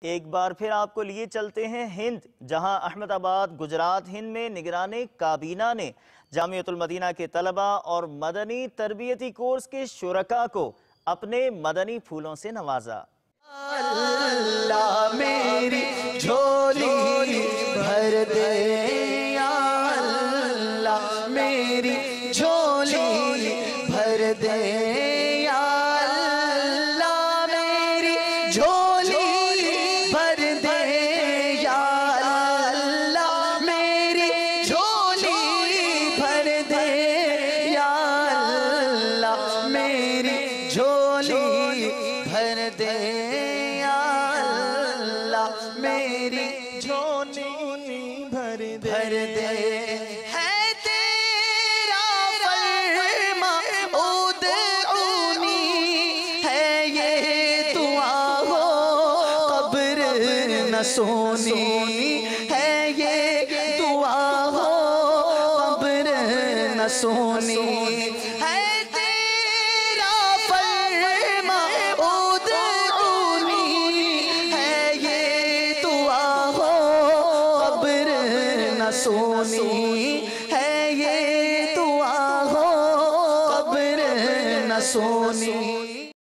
ایک بار پھر آپ کو لیے چلتے ہیں ہند، جہاں احمد آباد گجرات ہند میں نگران کابینہ نے جامعۃ المدینہ کے طلبہ اور مدنی تربیتی کورس کے شرکاء کو اپنے مدنی پھولوں سے نوازا۔ اللہ میری جھولی بھر دے، یا اللہ میری جھولی بھر دے، یا اللہ میری جھولی بھر دے، یا اللہ میری جھولی بھر دے، یا اللہ میری جھولی بھر دے، یا اللہ میری جھولی بھر دے۔ ہے تیرا فرما ادعونی، ہے یہ دعا ہو قبر نہ سونی، ہے یہ دعا ہو قبر نہ سونی، ہے تیرا فرما ادعونی، ہے یہ دعا ہو قبر نہ سونی، ہے یہ دعا ہو قبر نہ سونی۔